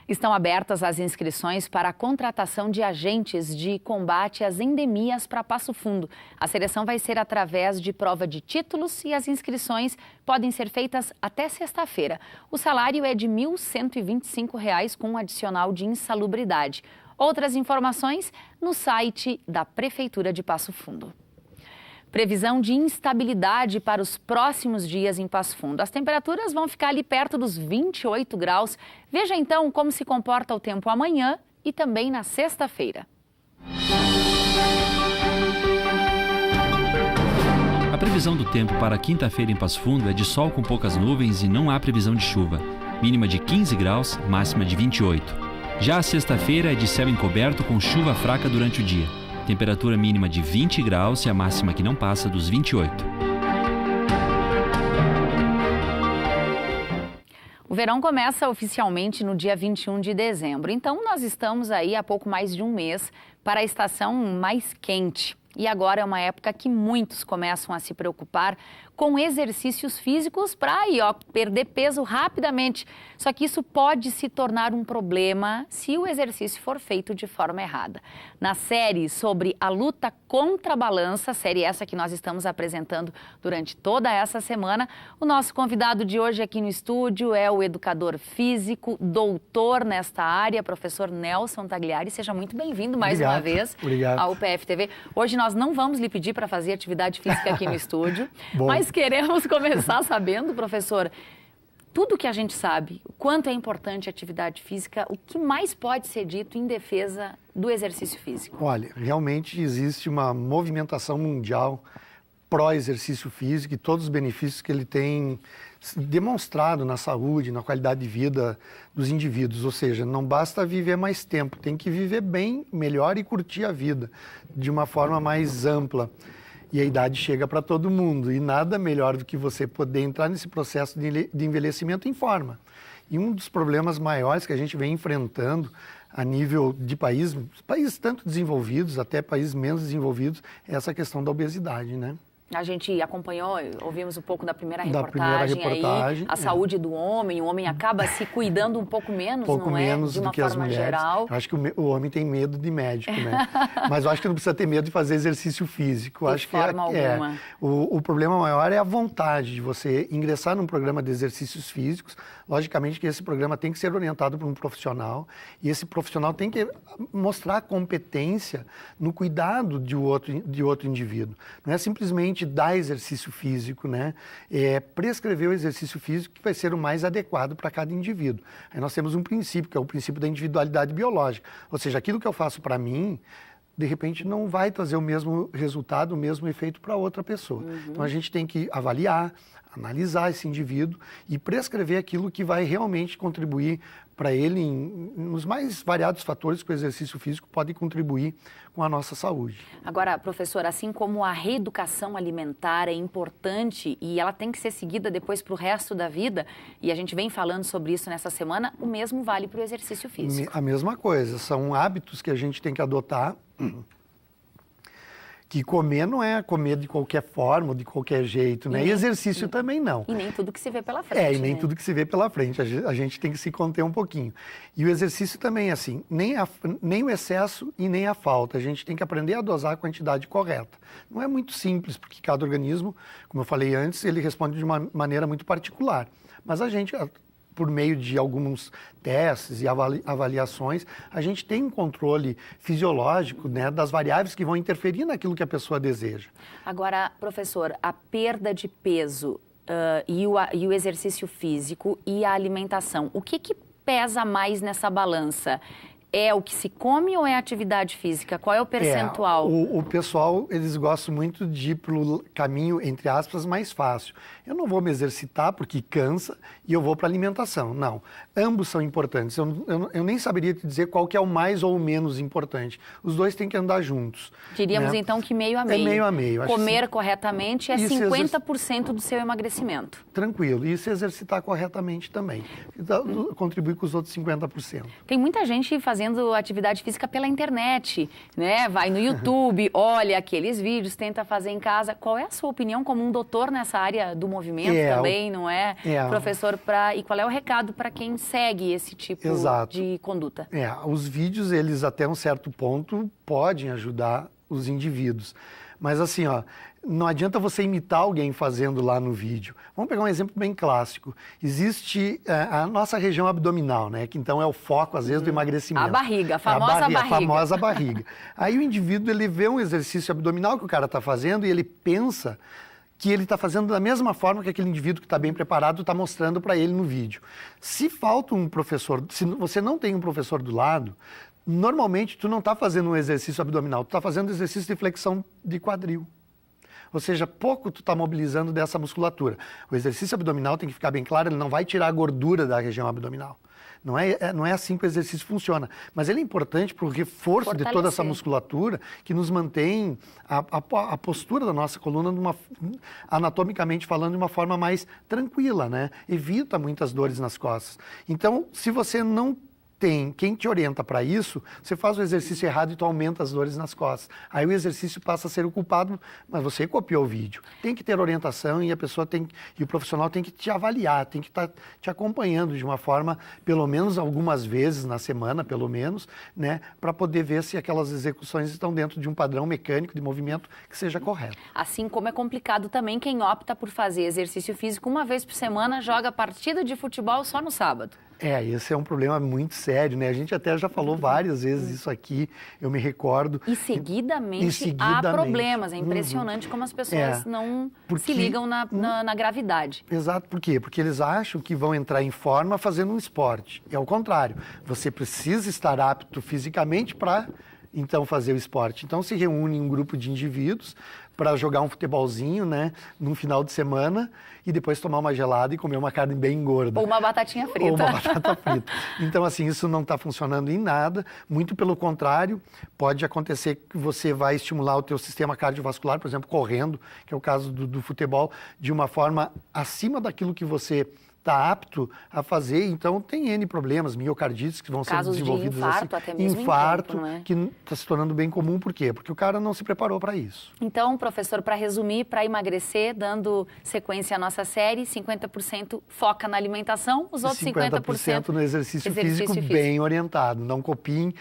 Estão abertas as inscrições para a contratação de agentes de combate às endemias para Passo Fundo. A seleção vai ser através de prova de títulos e as inscrições podem ser feitas até sexta-feira. O salário é de R$ 1.125 com um adicional de insalubridade. Outras informações no site da Prefeitura de Passo Fundo. Previsão de instabilidade para os próximos dias em Passo Fundo. As temperaturas vão ficar ali perto dos 28 graus. Veja então como se comporta o tempo amanhã e também na sexta-feira. A previsão do tempo para quinta-feira em Passo Fundo é de sol com poucas nuvens e não há previsão de chuva. Mínima de 15 graus, máxima de 28. Já a sexta-feira é de céu encoberto com chuva fraca durante o dia. Temperatura mínima de 20 graus e a máxima que não passa dos 28. O verão começa oficialmente no dia 21 de dezembro. Então, nós estamos aí há pouco mais de um mês para a estação mais quente. E agora é uma época que muitos começam a se preocupar com exercícios físicos para perder peso rapidamente. Só que isso pode se tornar um problema se o exercício for feito de forma errada. Na série sobre a luta contra a balança, série essa que nós estamos apresentando durante toda essa semana, o nosso convidado de hoje aqui no estúdio é o educador físico, doutor nesta área, professor Nelson Tagliari. Seja muito bem-vindo mais uma vez ao PFTV. Hoje nós não vamos lhe pedir para fazer atividade física aqui no estúdio, mas queremos começar sabendo, professor, tudo que a gente sabe, o quanto é importante a atividade física, o que mais pode ser dito em defesa do exercício físico? Olha, realmente existe uma movimentação mundial pró-exercício físico e todos os benefícios que ele tem demonstrado na saúde, na qualidade de vida dos indivíduos. Ou seja, não basta viver mais tempo, tem que viver bem, melhor e curtir a vida de uma forma mais ampla. E a idade chega para todo mundo e nada melhor do que você poder entrar nesse processo de envelhecimento em forma. E um dos problemas maiores que a gente vem enfrentando a nível de países tanto desenvolvidos até países menos desenvolvidos, é essa questão da obesidade, né? A gente acompanhou, ouvimos um pouco da primeira reportagem aí, a saúde do homem, o homem acaba se cuidando um pouco menos, não é? Menos de uma do que as forma mulheres. geral. Eu acho que o homem tem medo de médico, né? Mas eu acho que não precisa ter medo de fazer exercício físico. De forma alguma. O problema maior é a vontade de você ingressar num programa de exercícios físicos. Logicamente que esse programa tem que ser orientado por um profissional e esse profissional tem que mostrar competência no cuidado de outro indivíduo. Não é simplesmente dar exercício físico, né? É prescrever o exercício físico que vai ser o mais adequado para cada indivíduo. Aí nós temos um princípio, que é o princípio da individualidade biológica. Ou seja, aquilo que eu faço para mim, de repente não vai trazer o mesmo resultado, o mesmo efeito para outra pessoa. Então a gente tem que avaliar, analisar esse indivíduo e prescrever aquilo que vai realmente contribuir para ele nos mais variados fatores que o exercício físico pode contribuir com a nossa saúde. Agora, professor, assim como a reeducação alimentar é importante e ela tem que ser seguida depois para o resto da vida, e a gente vem falando sobre isso nessa semana, o mesmo vale para o exercício físico. A mesma coisa, são hábitos que a gente tem que adotar. Que comer não é comer de qualquer forma, de qualquer jeito, né? E exercício também não. E nem tudo que se vê pela frente. E nem tudo que se vê pela frente. A gente tem que se conter um pouquinho. E o exercício também é assim, nem o excesso e nem a falta. A gente tem que aprender a dosar a quantidade correta. Não é muito simples, porque cada organismo, como eu falei antes, ele responde de uma maneira muito particular. Mas a gente, por meio de alguns testes e avaliações, a gente tem um controle fisiológico, né, das variáveis que vão interferir naquilo que a pessoa deseja. Agora, professor, a perda de peso e o exercício físico e a alimentação, o que pesa mais nessa balança? É o que se come ou é a atividade física? Qual é o percentual? O pessoal, eles gostam muito de ir pelo caminho, entre aspas, mais fácil. Eu não vou me exercitar porque cansa e eu vou para a alimentação. Não, ambos são importantes. Eu nem saberia te dizer qual que é o mais ou o menos importante. Os dois têm que andar juntos. Diríamos, né? Então que meio a meio. É meio a meio. Comer corretamente é 50% do seu emagrecimento. Tranquilo. E se exercitar corretamente também. Contribui com os outros 50%. Tem muita gente fazendo fazendo atividade física pela internet, né? Vai no YouTube, olha aqueles vídeos, tenta fazer em casa. Qual é a sua opinião como um doutor nessa área do movimento também, não é? Professor, e qual é o recado para quem segue esse tipo de conduta? Os vídeos, eles até um certo ponto podem ajudar os indivíduos. Mas assim, não adianta você imitar alguém fazendo lá no vídeo. Vamos pegar um exemplo bem clássico. Existe a nossa região abdominal, né? Que então é o foco, às vezes, do emagrecimento. A barriga, a famosa barriga. A famosa barriga. Aí o indivíduo, ele vê um exercício abdominal que o cara está fazendo e ele pensa que ele está fazendo da mesma forma que aquele indivíduo que está bem preparado está mostrando para ele no vídeo. Se falta um professor, se você não tem um professor do lado, normalmente tu não está fazendo um exercício abdominal, tu está fazendo exercício de flexão de quadril. Ou seja, pouco tu está mobilizando dessa musculatura. O exercício abdominal tem que ficar bem claro, ele não vai tirar a gordura da região abdominal. Não é assim que o exercício funciona. Mas ele é importante para o reforço de toda essa musculatura que nos mantém a postura da nossa coluna, anatomicamente falando, de uma forma mais tranquila, né? Evita muitas dores nas costas. Então, se você não tem quem te orienta para isso, você faz o exercício errado e tu aumenta as dores nas costas. Aí o exercício passa a ser o culpado, mas você copiou o vídeo. Tem que ter orientação e o profissional tem que te avaliar, tem que estar te acompanhando de uma forma, pelo menos algumas vezes na semana, pelo menos, né, para poder ver se aquelas execuções estão dentro de um padrão mecânico de movimento que seja correto. Assim como é complicado também quem opta por fazer exercício físico uma vez por semana, joga partida de futebol só no sábado. Esse é um problema muito sério, né? A gente até já falou várias vezes isso aqui, eu me recordo. E seguidamente há problemas, é impressionante como as pessoas não se ligam na gravidade. Exato, por quê? Porque eles acham que vão entrar em forma fazendo um esporte. É o contrário, você precisa estar apto fisicamente para então fazer o esporte. Então se reúne um grupo de indivíduos para jogar um futebolzinho, né, num final de semana e depois tomar uma gelada e comer uma carne bem gorda. Ou uma batatinha frita. Ou uma batata frita. Então, assim, isso não está funcionando em nada, muito pelo contrário, pode acontecer que você vai estimular o teu sistema cardiovascular, por exemplo, correndo, que é o caso do futebol, de uma forma acima daquilo que você está apto a fazer, então tem N problemas, miocardites que vão ser desenvolvidos. Casos de infarto, assim, até mesmo infarto, em tempo, não é? Que está se tornando bem comum, por quê? Porque o cara não se preparou para isso. Então, professor, para resumir, para emagrecer, dando sequência à nossa série, 50% foca na alimentação, os outros 50% no exercício físico bem orientado. Não copiem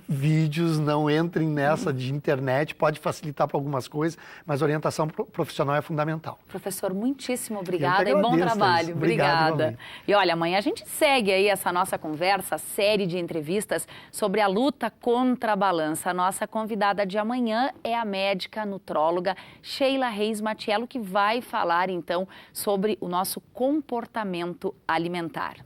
vídeos, não entrem nessa de internet, pode facilitar para algumas coisas, mas orientação profissional é fundamental. Professor, muitíssimo obrigada e bom trabalho. Obrigada. E olha, amanhã a gente segue aí essa nossa conversa, série de entrevistas sobre a luta contra a balança. A nossa convidada de amanhã é a médica nutróloga Sheila Reis Matiello, que vai falar então sobre o nosso comportamento alimentar.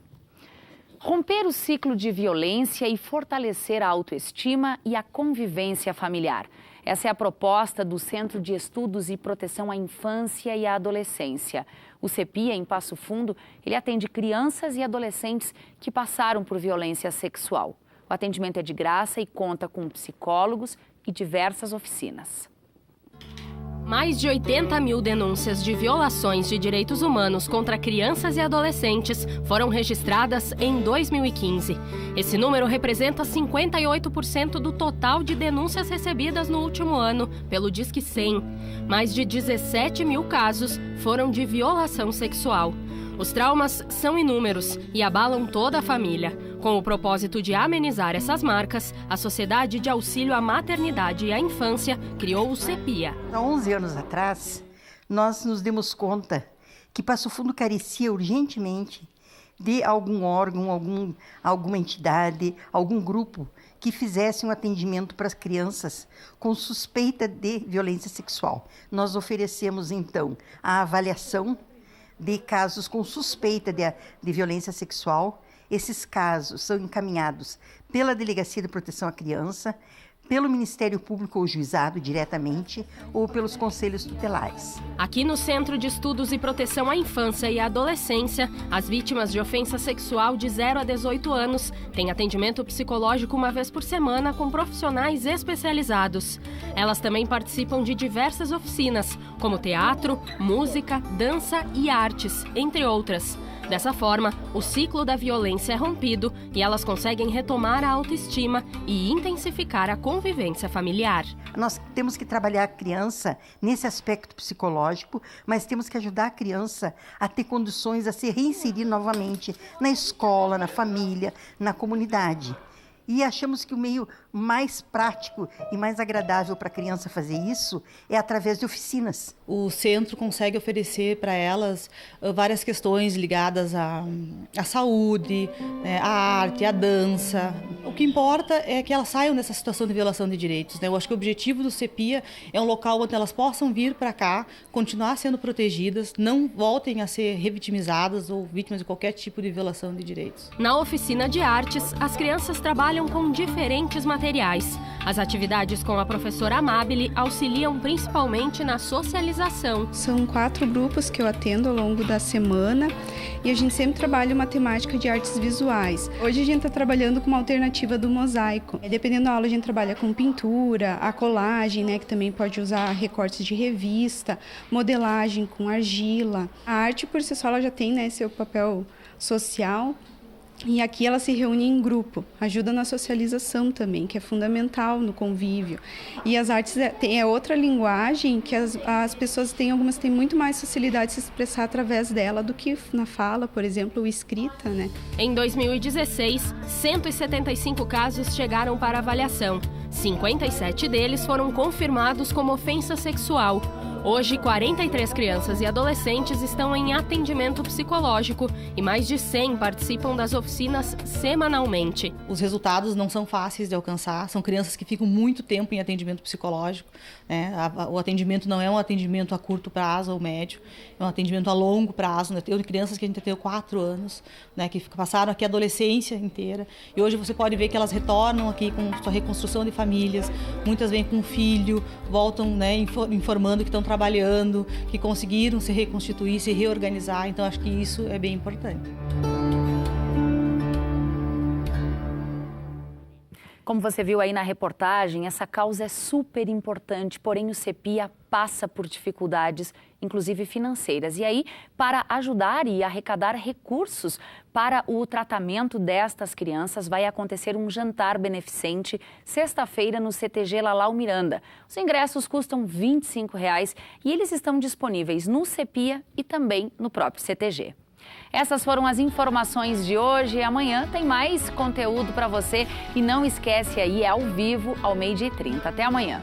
Romper o ciclo de violência e fortalecer a autoestima e a convivência familiar. Essa é a proposta do Centro de Estudos e Proteção à Infância e à Adolescência. O CEPIA, em Passo Fundo, ele atende crianças e adolescentes que passaram por violência sexual. O atendimento é de graça e conta com psicólogos e diversas oficinas. Mais de 80 mil denúncias de violações de direitos humanos contra crianças e adolescentes foram registradas em 2015. Esse número representa 58% do total de denúncias recebidas no último ano pelo Disque 100. Mais de 17 mil casos foram de violação sexual. Os traumas são inúmeros e abalam toda a família. Com o propósito de amenizar essas marcas, a Sociedade de Auxílio à Maternidade e à Infância criou o CEPIA. Há 11 anos atrás, nós nos demos conta que Passo Fundo carecia urgentemente de algum órgão, alguma entidade, algum grupo que fizesse um atendimento para as crianças com suspeita de violência sexual. Nós oferecemos, então, a avaliação de casos com suspeita de violência sexual. Esses casos são encaminhados pela Delegacia de Proteção à Criança, pelo Ministério Público ou juizado diretamente ou pelos conselhos tutelares. Aqui no Centro de Estudos e Proteção à Infância e à Adolescência, as vítimas de ofensa sexual de 0 a 18 anos têm atendimento psicológico uma vez por semana com profissionais especializados. Elas também participam de diversas oficinas, como teatro, música, dança e artes, entre outras. Dessa forma, o ciclo da violência é rompido e elas conseguem retomar a autoestima e intensificar a convivência familiar. Nós temos que trabalhar a criança nesse aspecto psicológico, mas temos que ajudar a criança a ter condições a se reinserir novamente na escola, na família, na comunidade. E achamos que o meio mais prático e mais agradável para a criança fazer isso é através de oficinas. O centro consegue oferecer para elas várias questões ligadas à saúde, à arte, à dança. O que importa é que elas saiam dessa situação de violação de direitos. Eu acho que o objetivo do CEPIA é um local onde elas possam vir para cá, continuar sendo protegidas, não voltem a ser revitimizadas ou vítimas de qualquer tipo de violação de direitos. Na oficina de artes, as crianças trabalham com diferentes materiais. As atividades com a professora Amabile auxiliam principalmente na socialização. São 4 grupos que eu atendo ao longo da semana e a gente sempre trabalha uma temática de artes visuais. Hoje a gente está trabalhando com uma alternativa do mosaico. Dependendo da aula, a gente trabalha com pintura, a colagem, que também pode usar recortes de revista, modelagem com argila. A arte por si só ela já tem seu papel social. E aqui ela se reúne em grupo, ajuda na socialização também, que é fundamental no convívio. E as artes é outra linguagem que as pessoas algumas têm muito mais facilidade de se expressar através dela do que na fala, por exemplo, ou escrita, Em 2016, 175 casos chegaram para avaliação. 57 deles foram confirmados como ofensa sexual. Hoje, 43 crianças e adolescentes estão em atendimento psicológico e mais de 100 participam das oficinas semanalmente. Os resultados não são fáceis de alcançar, são crianças que ficam muito tempo em atendimento psicológico. O atendimento não é um atendimento a curto prazo ou médio, é um atendimento a longo prazo. Eu tenho crianças que a gente atendeu 4 anos, que passaram aqui a adolescência inteira, e hoje você pode ver que elas retornam aqui com sua reconstrução de famílias, muitas vêm com um filho, voltam informando que estão trabalhando, que conseguiram se reconstituir, se reorganizar. Então, acho que isso é bem importante. Como você viu aí na reportagem, essa causa é super importante, porém o CEPIA passa por dificuldades, inclusive financeiras. E aí, para ajudar e arrecadar recursos para o tratamento destas crianças, vai acontecer um jantar beneficente sexta-feira no CTG Lalau Miranda. Os ingressos custam R$ 25,00 e eles estão disponíveis no CEPIA e também no próprio CTG. Essas foram as informações de hoje. Amanhã tem mais conteúdo para você. E não esquece aí, é ao vivo, ao 12h30. Até amanhã.